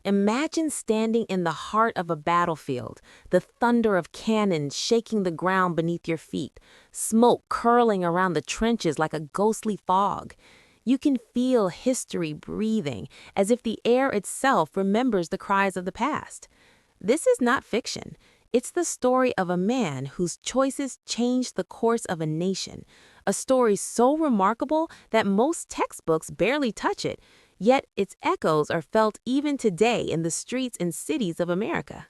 Imagine standing in the heart of a battlefield, the thunder of cannon shaking the ground beneath your feet, smoke curling around the trenches like a ghostly fog. You can feel history breathing, as if the air itself remembers the cries of the past. This is not fiction. It's the story of a man whose choices changed the course of a nation, a story so remarkable that most textbooks barely touch it, yet its echoes are felt even today in the streets and cities of America.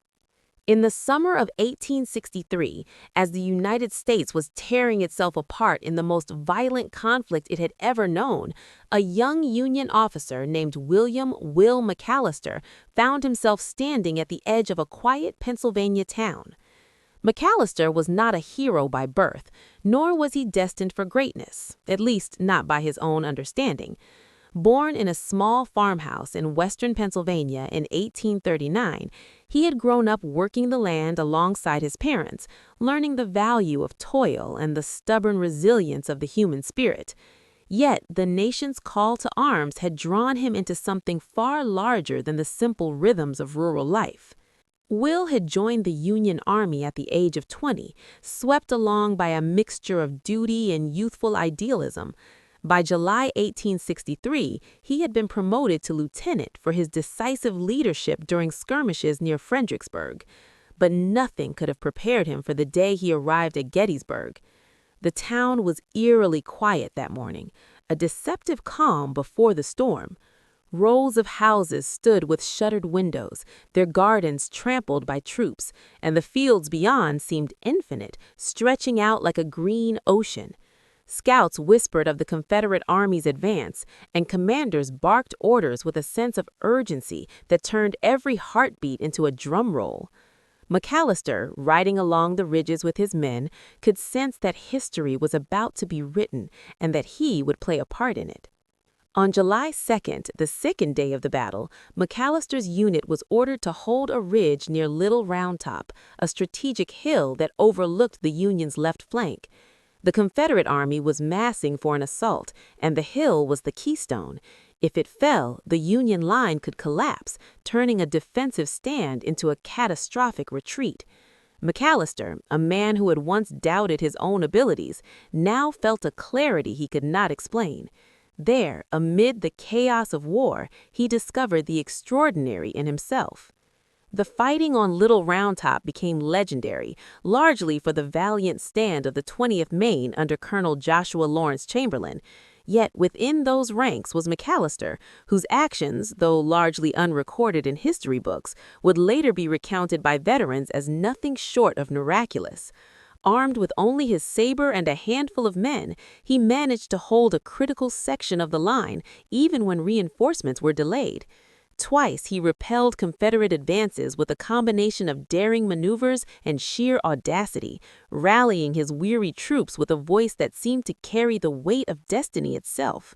In the summer of 1863, as the United States was tearing itself apart in the most violent conflict it had ever known, a young Union officer named William "Will" McAlister found himself standing at the edge of a quiet Pennsylvania town. McAlister was not a hero by birth, nor was he destined for greatness, at least not by his own understanding. Born in a small farmhouse in western Pennsylvania in 1839, he had grown up working the land alongside his parents, learning the value of toil and the stubborn resilience of the human spirit. Yet the nation's call to arms had drawn him into something far larger than the simple rhythms of rural life. Will had joined the Union Army at the age of 20, swept along by a mixture of duty and youthful idealism. By July 1863, he had been promoted to lieutenant for his decisive leadership during skirmishes near Fredericksburg. But nothing could have prepared him for the day he arrived at Gettysburg. The town was eerily quiet that morning, a deceptive calm before the storm. Rows of houses stood with shuttered windows, their gardens trampled by troops, and the fields beyond seemed infinite, stretching out like a green ocean. Scouts whispered of the Confederate Army's advance, and commanders barked orders with a sense of urgency that turned every heartbeat into a drum roll. McAlister, riding along the ridges with his men, could sense that history was about to be written and that he would play a part in it. On July 2nd, the second day of the battle, McAlister's unit was ordered to hold a ridge near Little Round Top, a strategic hill that overlooked the Union's left flank. The Confederate Army was massing for an assault, and the hill was the keystone. If it fell, the Union line could collapse, turning a defensive stand into a catastrophic retreat. McAlister, a man who had once doubted his own abilities, now felt a clarity he could not explain. There, amid the chaos of war, he discovered the extraordinary in himself. The fighting on Little Round Top became legendary, largely for the valiant stand of the 20th Maine under Colonel Joshua Lawrence Chamberlain. Yet within those ranks was McAlister, whose actions, though largely unrecorded in history books, would later be recounted by veterans as nothing short of miraculous. Armed with only his saber and a handful of men, he managed to hold a critical section of the line, even when reinforcements were delayed. Twice he repelled Confederate advances with a combination of daring maneuvers and sheer audacity, rallying his weary troops with a voice that seemed to carry the weight of destiny itself.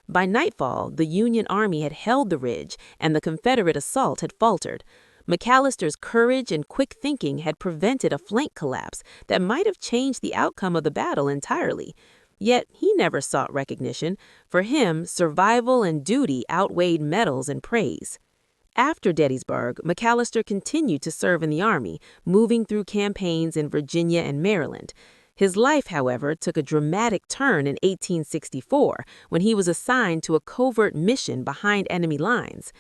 By nightfall, the Union Army had held the ridge, and the Confederate assault had faltered. McAlister's courage and quick thinking had prevented a flank collapse that might have changed the outcome of the battle entirely. Yet he never sought recognition. For him, survival and duty outweighed medals and praise. After Gettysburg, McAlister continued to serve in the Army, moving through campaigns in Virginia and Maryland. His life, however, took a dramatic turn in 1864 when he was assigned to a covert mission behind enemy lines.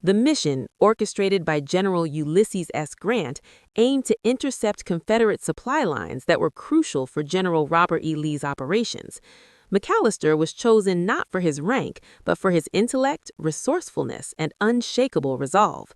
The mission, orchestrated by General Ulysses S. Grant, aimed to intercept Confederate supply lines that were crucial for General Robert E. Lee's operations. McAlister was chosen not for his rank, but for his intellect, resourcefulness, and unshakable resolve.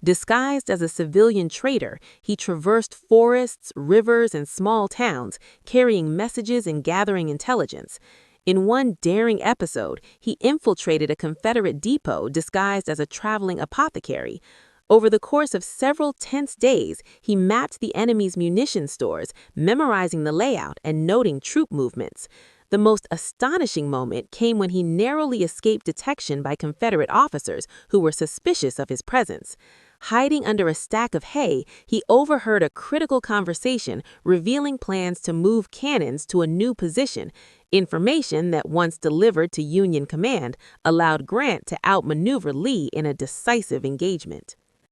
Disguised as a civilian trader, he traversed forests, rivers, and small towns, carrying messages and gathering intelligence. In one daring episode, he infiltrated a Confederate depot disguised as a traveling apothecary. Over the course of several tense days, he mapped the enemy's munition stores, memorizing the layout and noting troop movements. The most astonishing moment came when he narrowly escaped detection by Confederate officers who were suspicious of his presence. Hiding under a stack of hay, he overheard a critical conversation revealing plans to move cannons to a new position. Information that once delivered to Union command allowed Grant to outmaneuver Lee in a decisive engagement.